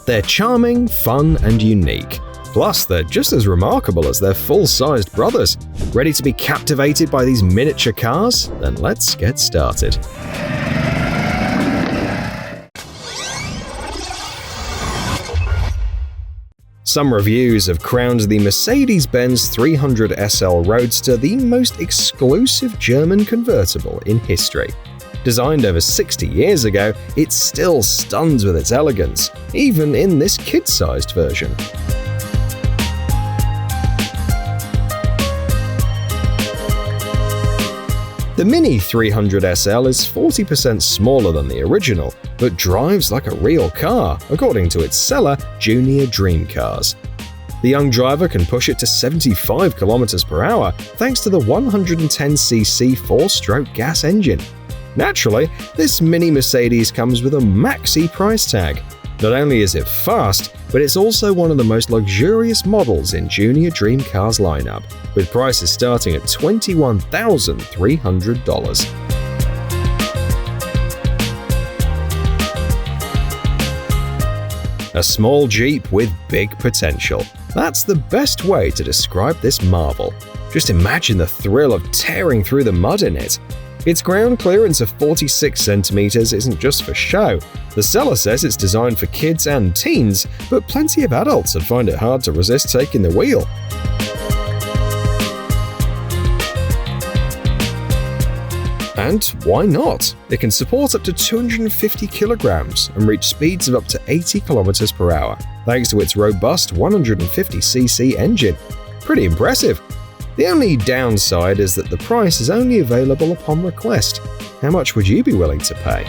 They're charming, fun, and unique. Plus, they're just as remarkable as their full-sized brothers. Ready to be captivated by these miniature cars? Then let's get started. Some reviews have crowned the Mercedes-Benz 300 SL Roadster the most exclusive German convertible in history. Designed over 60 years ago, it still stuns with its elegance, even in this kid-sized version. The Mini 300 SL is 40% smaller than the original, but drives like a real car, according to its seller, Junior Dream Cars. The young driver can push it to 75 km per hour thanks to the 110cc 4-stroke gas engine. Naturally, this mini Mercedes comes with a maxi price tag. Not only is it fast, but it's also one of the most luxurious models in Junior Dream Cars lineup, with prices starting at $21,300. A small Jeep with big potential. That's the best way to describe this marvel. Just imagine the thrill of tearing through the mud in it. Its ground clearance of 46 centimeters isn't just for show. The seller says it's designed for kids and teens, but plenty of adults would find it hard to resist taking the wheel. And why not? It can support up to 250 kilograms and reach speeds of up to 80 kilometers per hour, thanks to its robust 150cc engine. Pretty impressive. The only downside is that the price is only available upon request. How much would you be willing to pay?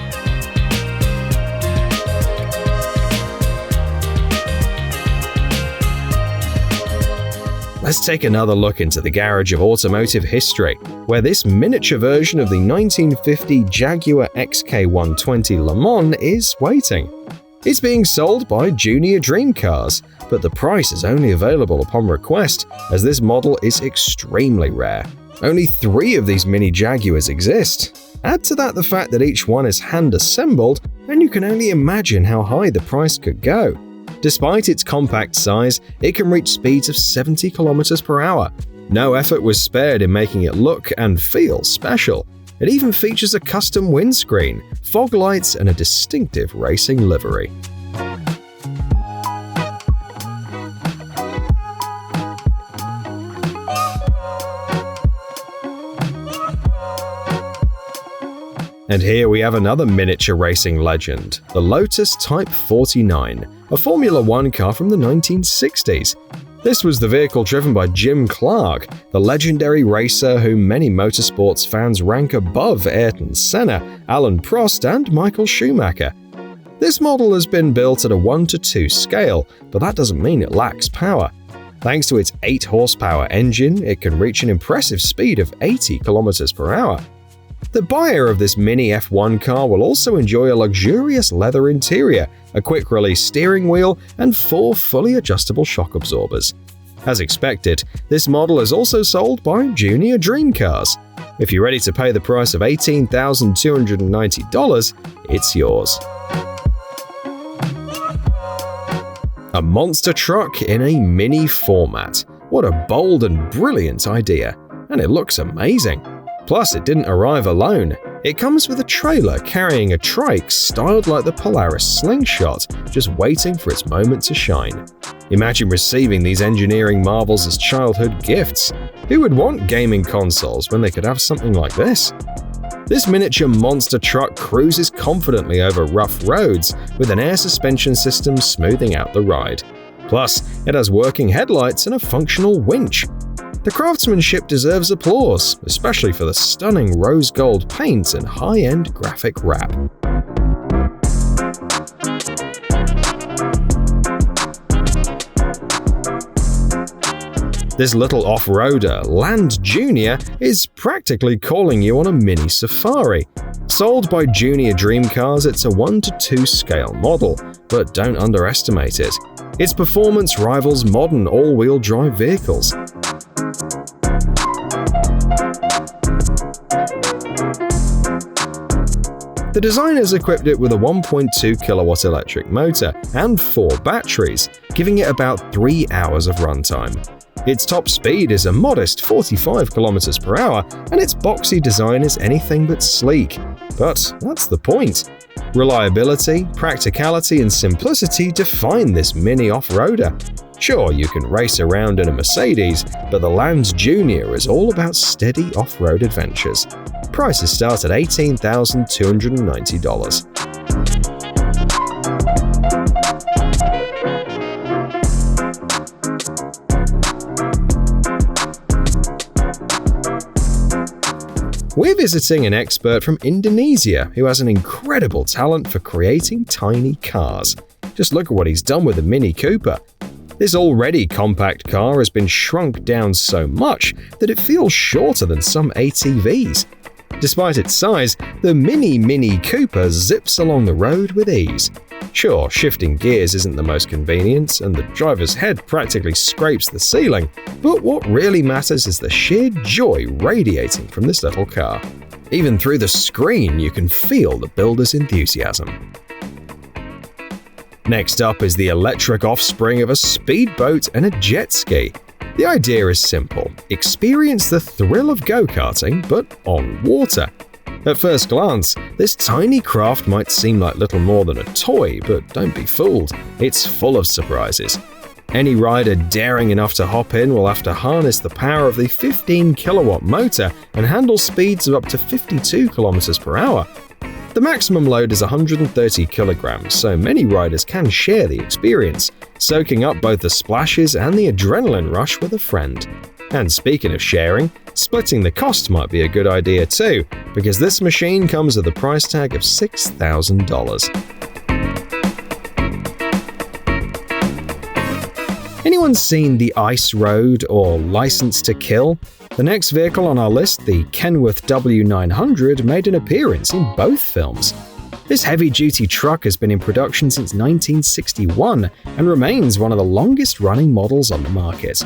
Let's take another look into the garage of automotive history, where this miniature version of the 1950 Jaguar XK120 Le Mans is waiting. It's being sold by Junior Dream Cars, but the price is only available upon request, as this model is extremely rare. Only 3 of these mini Jaguars exist. Add to that the fact that each one is hand-assembled, and you can only imagine how high the price could go. Despite its compact size, it can reach speeds of 70 km per hour. No effort was spared in making it look and feel special. It even features a custom windscreen, fog lights, and a distinctive racing livery. And here we have another miniature racing legend, the Lotus Type 49, a Formula One car from the 1960s. This was the vehicle driven by Jim Clark, the legendary racer whom many motorsports fans rank above Ayrton Senna, Alan Prost, and Michael Schumacher. This model has been built at a 1:2 scale, but that doesn't mean it lacks power. Thanks to its 8-horsepower engine, it can reach an impressive speed of 80 km per hour. The buyer of this mini F1 car will also enjoy a luxurious leather interior, a quick-release steering wheel, and 4 fully adjustable shock absorbers. As expected, this model is also sold by Junior Dream Cars. If you're ready to pay the price of $18,290, it's yours. A monster truck in a mini format. What a bold and brilliant idea, and it looks amazing. Plus, it didn't arrive alone. It comes with a trailer carrying a trike styled like the Polaris slingshot, just waiting for its moment to shine. Imagine receiving these engineering marvels as childhood gifts. Who would want gaming consoles when they could have something like this? This miniature monster truck cruises confidently over rough roads, with an air suspension system smoothing out the ride. Plus, it has working headlights and a functional winch. The craftsmanship deserves applause, especially for the stunning rose gold paint and high-end graphic wrap. This little off-roader, Land Junior, is practically calling you on a mini safari. Sold by Junior Dream Cars, it's a 1:2 scale model, but don't underestimate it. Its performance rivals modern all-wheel drive vehicles. The designers equipped it with a 1.2 kilowatt electric motor and 4 batteries, giving it about 3 hours of runtime. Its top speed is a modest 45 km per hour, and its boxy design is anything but sleek. But that's the point. Reliability, practicality, and simplicity define this mini off-roader. Sure, you can race around in a Mercedes, but the Lance Jr. is all about steady off-road adventures. Prices start at $18,290. We're visiting an expert from Indonesia who has an incredible talent for creating tiny cars. Just look at what he's done with the Mini Cooper. This already compact car has been shrunk down so much that it feels shorter than some ATVs. Despite its size, the Mini Cooper zips along the road with ease. Sure, shifting gears isn't the most convenient, and the driver's head practically scrapes the ceiling, but what really matters is the sheer joy radiating from this little car. Even through the screen, you can feel the builder's enthusiasm. Next up is the electric offspring of a speedboat and a jet ski. The idea is simple: experience the thrill of go-karting, but on water. At first glance, this tiny craft might seem like little more than a toy, but don't be fooled, it's full of surprises. Any rider daring enough to hop in will have to harness the power of the 15 kilowatt motor and handle speeds of up to 52 km per hour. The maximum load is 130 kilograms, so many riders can share the experience, soaking up both the splashes and the adrenaline rush with a friend. And speaking of sharing, splitting the cost might be a good idea too, because this machine comes with a price tag of $6,000. Anyone seen The Ice Road or License to Kill? The next vehicle on our list, the Kenworth W900, made an appearance in both films. This heavy-duty truck has been in production since 1961 and remains one of the longest-running models on the market.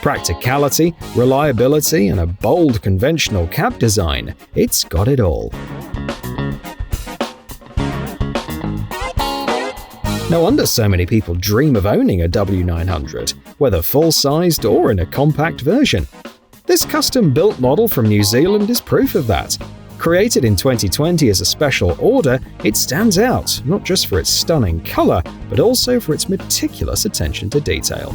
Practicality, reliability, and a bold conventional cab design, it's got it all. No wonder so many people dream of owning a W900, whether full-sized or in a compact version. This custom-built model from New Zealand is proof of that. Created in 2020 as a special order, it stands out not just for its stunning color, but also for its meticulous attention to detail.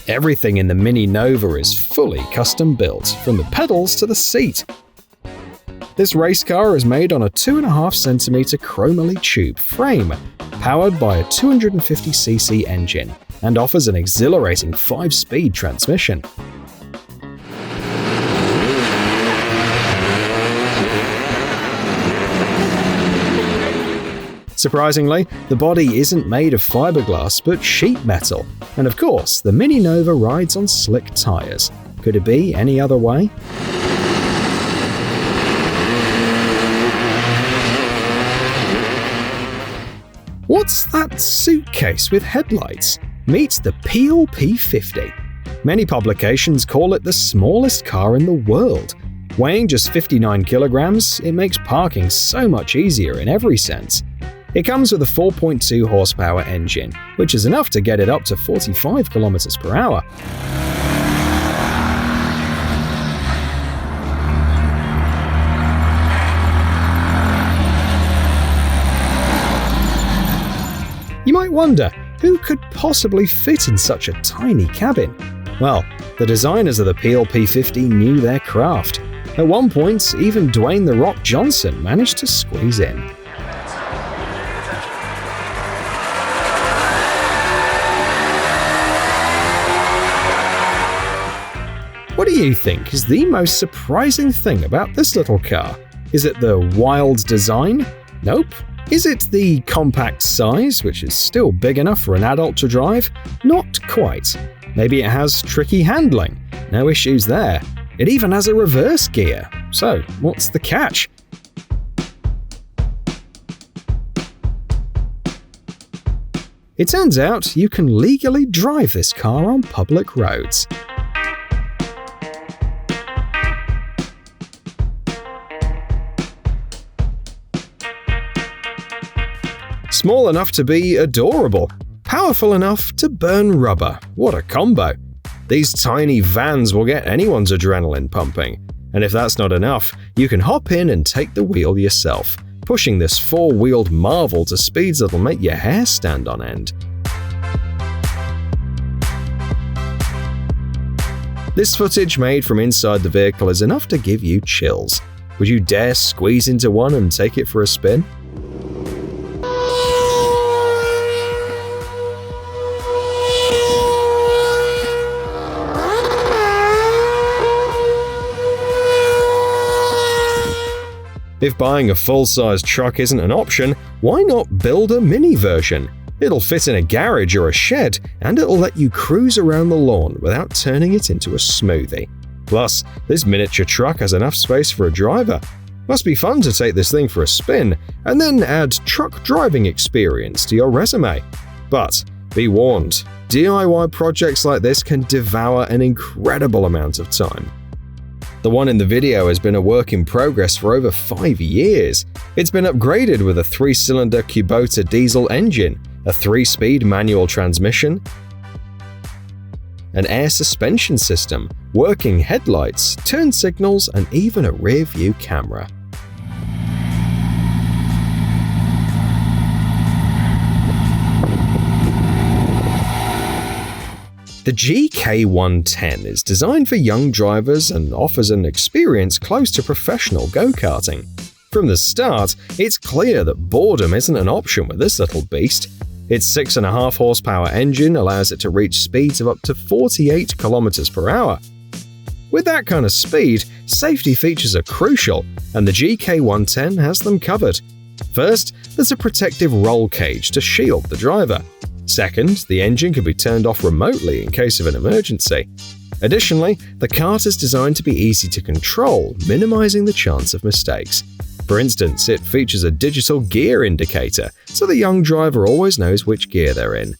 Everything in the Mini Nova is fully custom-built, from the pedals to the seat. This race car is made on a 2.5cm chromoly tube frame, powered by a 250cc engine, and offers an exhilarating 5-speed transmission. Surprisingly, the body isn't made of fiberglass but sheet metal, and of course, the Mini Nova rides on slick tires. Could it be any other way? What's that suitcase with headlights? Meet the Peel P50. Many publications call it the smallest car in the world. Weighing just 59 kilograms, it makes parking so much easier in every sense. It comes with a 4.2 horsepower engine, which is enough to get it up to 45 km per hour. You might wonder, who could possibly fit in such a tiny cabin? Well, the designers of the Peel P50 knew their craft. At one point, even Dwayne "The Rock" Johnson managed to squeeze in. What do you think is the most surprising thing about this little car? Is it the wild design? Nope. Is it the compact size, which is still big enough for an adult to drive? Not quite. Maybe it has tricky handling. No issues there. It even has a reverse gear. So, what's the catch? It turns out you can legally drive this car on public roads. Small enough to be adorable, powerful enough to burn rubber. What a combo! These tiny vans will get anyone's adrenaline pumping. And if that's not enough, you can hop in and take the wheel yourself, pushing this four-wheeled marvel to speeds that'll make your hair stand on end. This footage made from inside the vehicle is enough to give you chills. Would you dare squeeze into one and take it for a spin? If buying a full-size truck isn't an option, why not build a mini version? It'll fit in a garage or a shed, and it'll let you cruise around the lawn without turning it into a smoothie. Plus, this miniature truck has enough space for a driver. Must be fun to take this thing for a spin, and then add truck driving experience to your resume. But be warned, DIY projects like this can devour an incredible amount of time. The one in the video has been a work in progress for over 5 years. It's been upgraded with a 3-cylinder Kubota diesel engine, a 3-speed manual transmission, an air suspension system, working headlights, turn signals, and even a rear-view camera. The GK110 is designed for young drivers and offers an experience close to professional go-karting. From the start, it's clear that boredom isn't an option with this little beast. Its 6.5 horsepower engine allows it to reach speeds of up to 48 km per hour. With that kind of speed, safety features are crucial, and the GK110 has them covered. First, there's a protective roll cage to shield the driver. Second, the engine can be turned off remotely in case of an emergency. Additionally, the kart is designed to be easy to control, minimizing the chance of mistakes. For instance, it features a digital gear indicator, so the young driver always knows which gear they're in.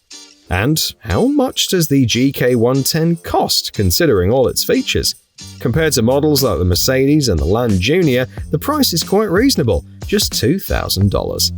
And how much does the GK110 cost, considering all its features? Compared to models like the Mercedes and the Land Junior, the price is quite reasonable, just $2,000.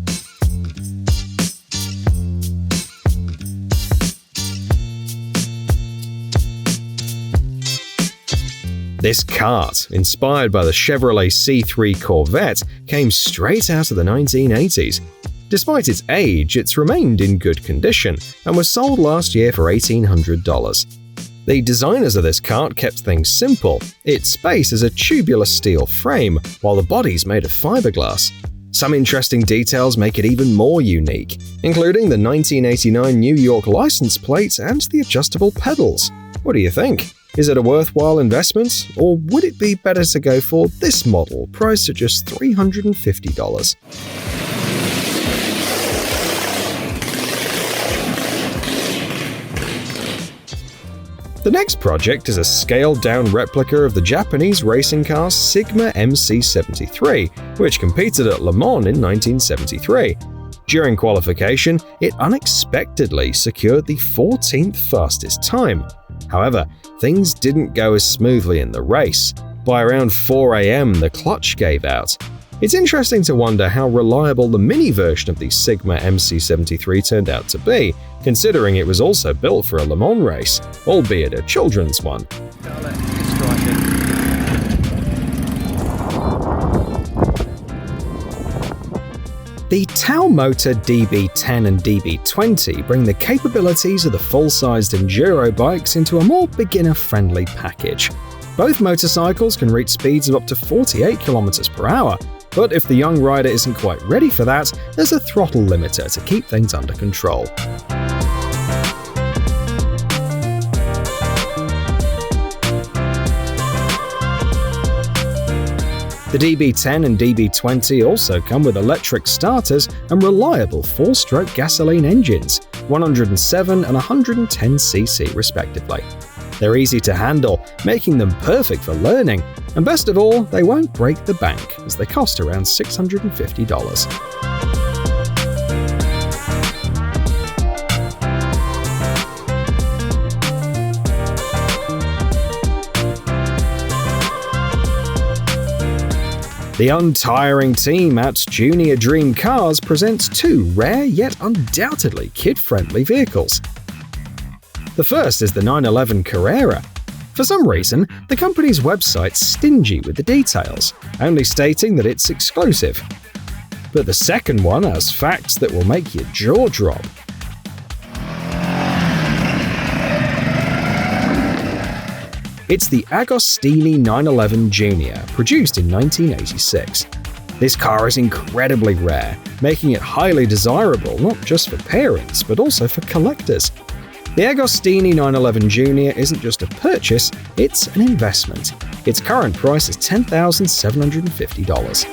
This kart, inspired by the Chevrolet C3 Corvette, came straight out of the 1980s. Despite its age, it's remained in good condition and was sold last year for $1,800. The designers of this kart kept things simple. Its base is a tubular steel frame, while the body's made of fiberglass. Some interesting details make it even more unique, including the 1989 New York license plate and the adjustable pedals. What do you think? Is it a worthwhile investment, or would it be better to go for this model, priced at just $350? The next project is a scaled-down replica of the Japanese racing car Sigma MC73, which competed at Le Mans in 1973. During qualification, it unexpectedly secured the 14th fastest time. However, things didn't go as smoothly in the race. By around 4 a.m., the clutch gave out. It's interesting to wonder how reliable the mini version of the Sigma MC73 turned out to be, considering it was also built for a Le Mans race, albeit a children's one. The Tao Motor DB10 and DB20 bring the capabilities of the full-sized enduro bikes into a more beginner-friendly package. Both motorcycles can reach speeds of up to 48 km per hour, but if the young rider isn't quite ready for that, there's a throttle limiter to keep things under control. The DB10 and DB20 also come with electric starters and reliable 4-stroke gasoline engines, 107 and 110cc respectively. They're easy to handle, making them perfect for learning, and best of all, they won't break the bank, as they cost around $650. The untiring team at Junior Dream Cars presents two rare yet undoubtedly kid-friendly vehicles. The first is the 911 Carrera. For some reason, the company's website's stingy with the details, only stating that it's exclusive. But the second one has facts that will make your jaw drop. It's the Agostini 911 Junior, produced in 1986. This car is incredibly rare, making it highly desirable not just for parents but also for collectors. The Agostini 911 Junior isn't just a purchase, it's an investment. Its current price is $10,750.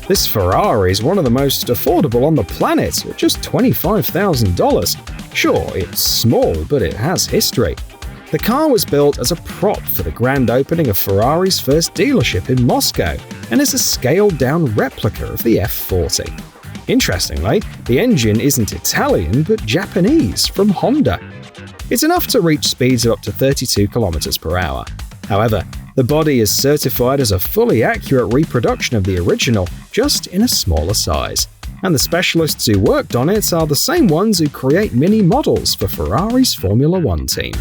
This Ferrari is one of the most affordable on the planet at just $25,000. Sure, it's small, but it has history. The car was built as a prop for the grand opening of Ferrari's first dealership in Moscow and is a scaled-down replica of the F40. Interestingly, the engine isn't Italian but Japanese from Honda. It's enough to reach speeds of up to 32 km/h. However, the body is certified as a fully accurate reproduction of the original, just in a smaller size. And the specialists who worked on it are the same ones who create mini models for Ferrari's Formula One team.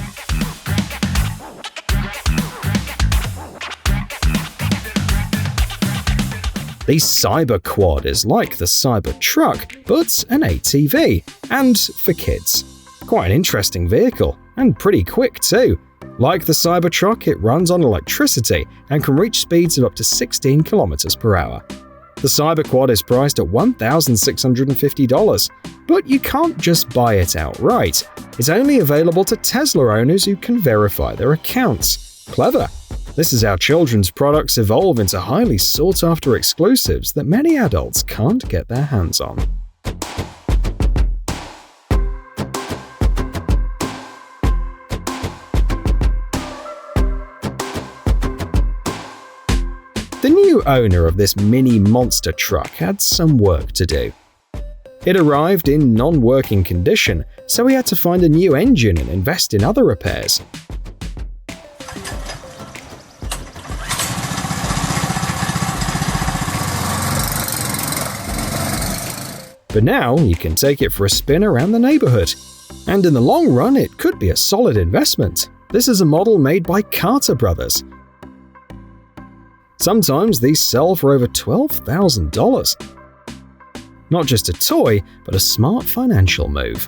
The Cyberquad is like the Cybertruck, but an ATV, and for kids. Quite an interesting vehicle, and pretty quick too. Like the Cybertruck, it runs on electricity and can reach speeds of up to 16 km/h. The Cyberquad is priced at $1,650, but you can't just buy it outright. It's only available to Tesla owners who can verify their accounts. Clever! This is how children's products evolve into highly sought-after exclusives that many adults can't get their hands on. The new owner of this mini monster truck had some work to do. It arrived in non-working condition, so he had to find a new engine and invest in other repairs. But now you can take it for a spin around the neighborhood. And in the long run, it could be a solid investment. This is a model made by Carter Brothers. Sometimes these sell for over $12,000. Not just a toy, but a smart financial move.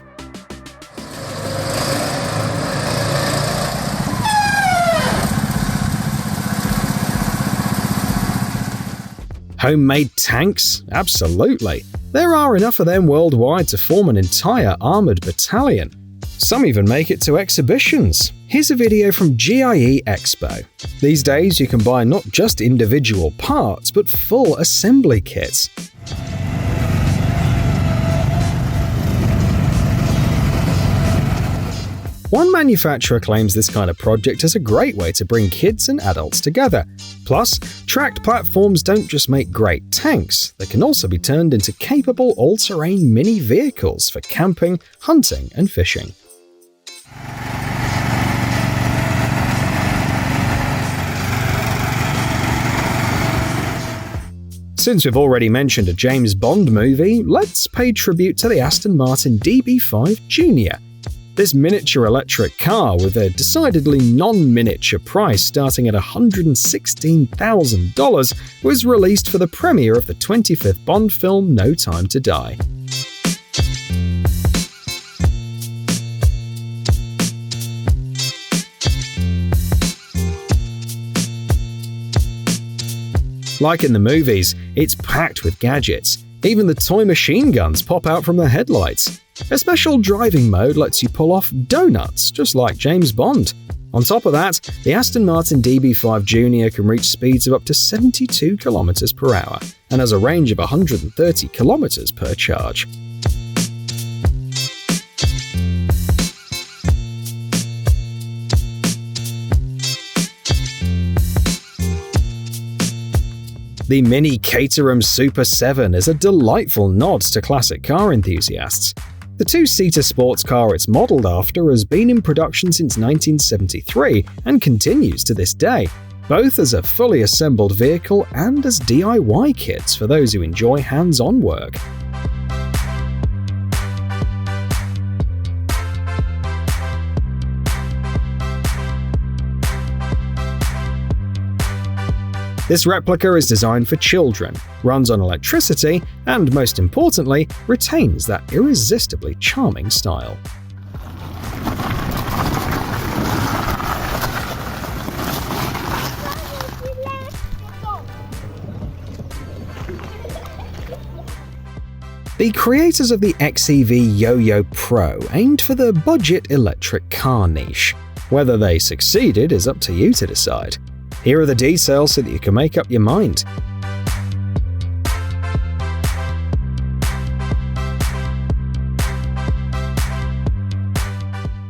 Homemade tanks? Absolutely. There are enough of them worldwide to form an entire armored battalion. Some even make it to exhibitions. Here's a video from GIE Expo. These days you can buy not just individual parts, but full assembly kits. One manufacturer claims this kind of project is a great way to bring kids and adults together. Plus, tracked platforms don't just make great tanks, they can also be turned into capable all-terrain mini vehicles for camping, hunting, and fishing. Since we've already mentioned a James Bond movie, let's pay tribute to the Aston Martin DB5 Junior. This miniature electric car with a decidedly non-miniature price starting at $116,000 was released for the premiere of the 25th Bond film No Time to Die. Like in the movies, it's packed with gadgets. Even the toy machine guns pop out from the headlights. A special driving mode lets you pull off donuts, just like James Bond. On top of that, the Aston Martin DB5 Junior can reach speeds of up to 72 km/h and has a range of 130 km per charge. The Mini Caterham Super 7 is a delightful nod to classic car enthusiasts. The two-seater sports car it's modeled after has been in production since 1973 and continues to this day, both as a fully assembled vehicle and as DIY kits for those who enjoy hands-on work. This replica is designed for children, runs on electricity, and most importantly, retains that irresistibly charming style. The creators of the XEV Yo-Yo Pro aimed for the budget electric car niche. Whether they succeeded is up to you to decide. Here are the details so that you can make up your mind.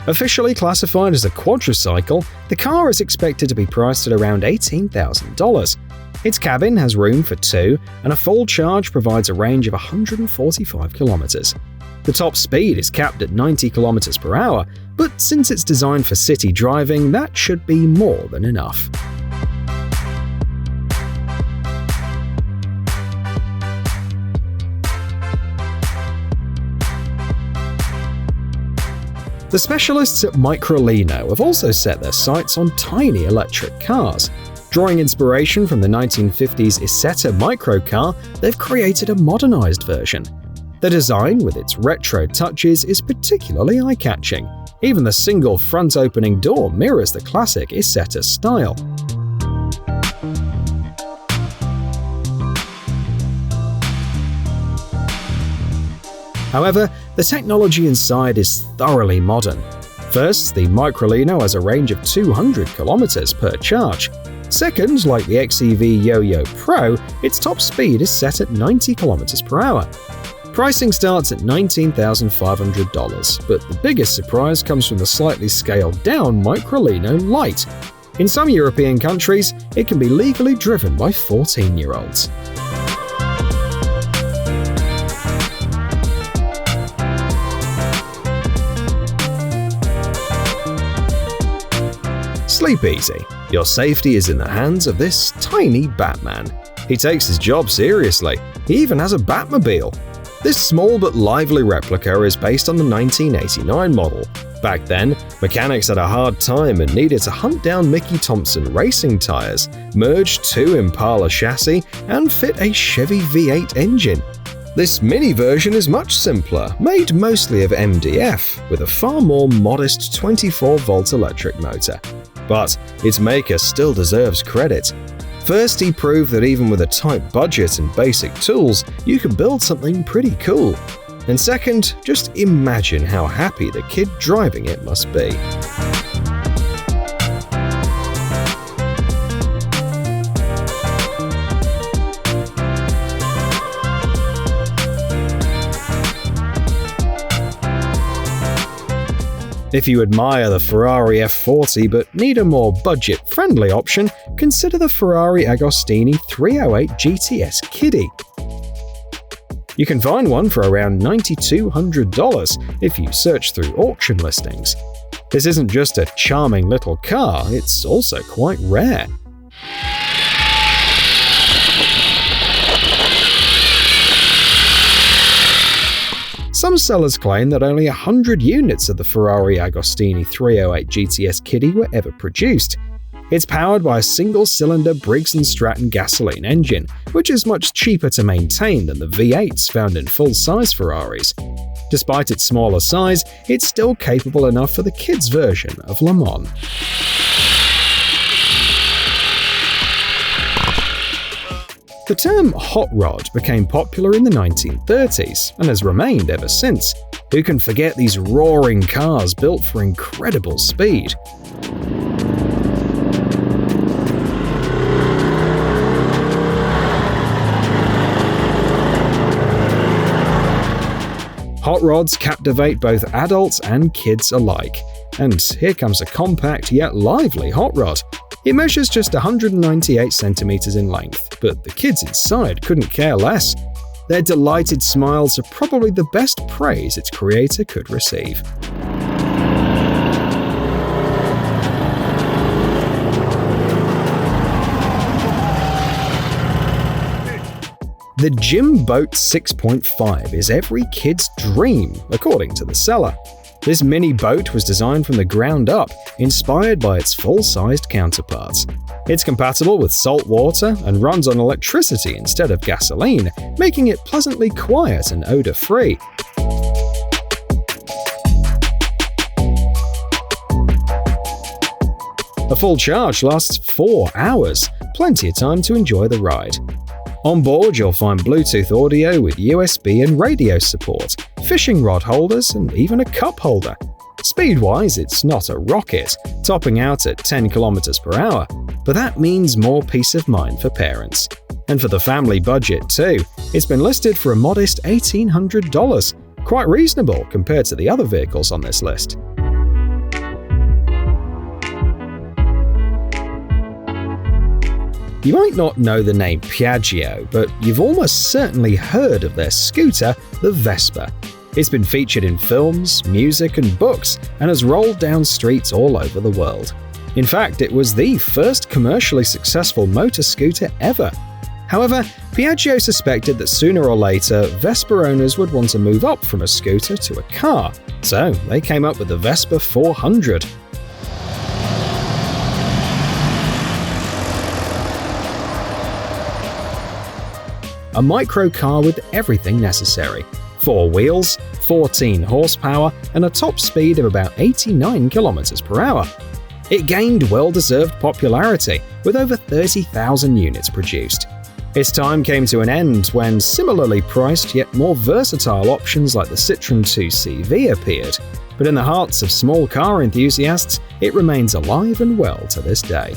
Officially classified as a quadricycle, the car is expected to be priced at around $18,000. Its cabin has room for two, and a full charge provides a range of 145 kilometers. The top speed is capped at 90 kilometers per hour, but since it's designed for city driving, that should be more than enough. The specialists at Microlino have also set their sights on tiny electric cars. Drawing inspiration from the 1950s Isetta microcar, they've created a modernized version. The design, with its retro touches, is particularly eye-catching. Even the single front-opening door mirrors the classic Isetta style. However, the technology inside is thoroughly modern. First, the Microlino has a range of 200 kilometers per charge. Second, like the XEV Yo-Yo Pro, its top speed is set at 90 kilometers per hour. Pricing starts at $19,500, but the biggest surprise comes from the slightly scaled-down Microlino Lite. In some European countries, it can be legally driven by 14-year-olds. Sleep easy. Your safety is in the hands of this tiny Batman. He takes his job seriously. He even has a Batmobile. This small but lively replica is based on the 1989 model. Back then, mechanics had a hard time and needed to hunt down Mickey Thompson racing tires, merge two Impala chassis, and fit a Chevy V8 engine. This mini version is much simpler, made mostly of MDF, with a far more modest 24-volt electric motor. But its maker still deserves credit. First, he proved that even with a tight budget and basic tools, you can build something pretty cool. And second, just imagine how happy the kid driving it must be. If you admire the Ferrari F40 but need a more budget-friendly option, consider the Ferrari Agostini 308 GTS Kiddie. You can find one for around $9,200 if you search through auction listings. This isn't just a charming little car, it's also quite rare. Some sellers claim that only 100 units of the Ferrari Agostini 308 GTS Kiddie were ever produced. It's powered by a single-cylinder Briggs & Stratton gasoline engine, which is much cheaper to maintain than the V8s found in full-size Ferraris. Despite its smaller size, it's still capable enough for the kids' version of Le Mans. The term hot rod became popular in the 1930s and has remained ever since. Who can forget these roaring cars built for incredible speed? Hot rods captivate both adults and kids alike. And here comes a compact yet lively hot rod. It measures just 198 centimeters in length, but the kids inside couldn't care less. Their delighted smiles are probably the best praise its creator could receive. The Gym Boat 6.5 is every kid's dream, according to the seller. This mini boat was designed from the ground up, inspired by its full-sized counterparts. It's compatible with salt water and runs on electricity instead of gasoline, making it pleasantly quiet and odor-free. A full charge lasts 4 hours, plenty of time to enjoy the ride. On board, you'll find Bluetooth audio with USB and radio support, fishing rod holders, and even a cup holder. Speed-wise, it's not a rocket, topping out at 10 km per hour, but that means more peace of mind for parents. And for the family budget too, it's been listed for a modest $1,800, quite reasonable compared to the other vehicles on this list. You might not know the name Piaggio, but you've almost certainly heard of their scooter, the Vespa. It's been featured in films, music, and books, and has rolled down streets all over the world. In fact, it was the first commercially successful motor scooter ever. However, Piaggio suspected that sooner or later, Vespa owners would want to move up from a scooter to a car, so they came up with the Vespa 400. A microcar with everything necessary: 4 wheels, 14 horsepower, and a top speed of about 89 km per hour. It gained well-deserved popularity, with over 30,000 units produced. Its time came to an end when similarly priced yet more versatile options like the Citroën 2CV appeared, but in the hearts of small car enthusiasts, it remains alive and well to this day.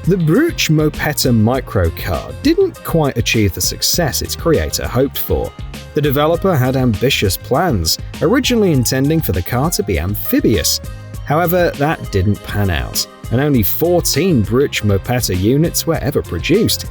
The Bruch Mopetta microcar didn't quite achieve the success its creator hoped for. The developer had ambitious plans, originally intending for the car to be amphibious. However, that didn't pan out, and only 14 Bruch Mopetta units were ever produced.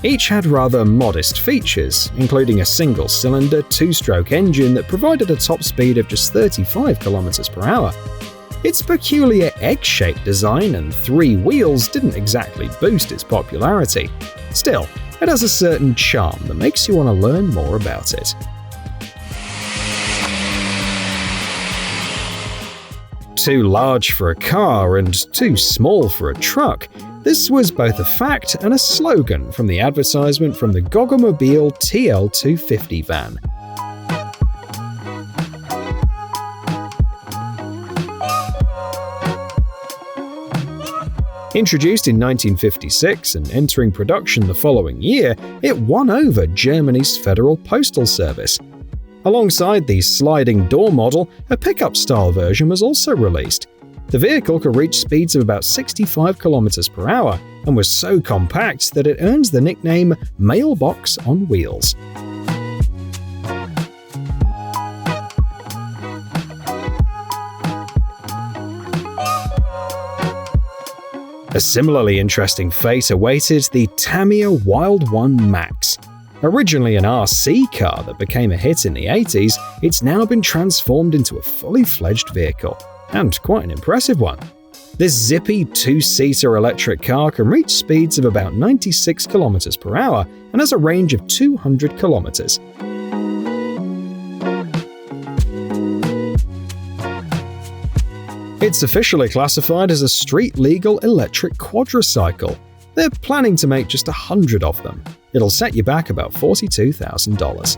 Each had rather modest features, including a single-cylinder, 2-stroke engine that provided a top speed of just 35 km per hour. Its peculiar egg-shaped design and 3 wheels didn't exactly boost its popularity. Still, it has a certain charm that makes you want to learn more about it. Too large for a car and too small for a truck. This was both a fact and a slogan from the advertisement from the Gogomobile TL250 van. Introduced in 1956 and entering production the following year, it won over Germany's Federal Postal Service. Alongside the sliding door model, a pickup-style version was also released. The vehicle could reach speeds of about 65 km per hour and was so compact that it earns the nickname "Mailbox on Wheels." A similarly interesting fate awaited the Tamiya Wild One Max. Originally an RC car that became a hit in the 80s, it's now been transformed into a fully fledged vehicle. And quite an impressive one. This zippy 2-seater electric car can reach speeds of about 96 km per hour and has a range of 200 kilometers. It's officially classified as a street-legal electric quadricycle. They're planning to make just 100 of them. It'll set you back about $42,000.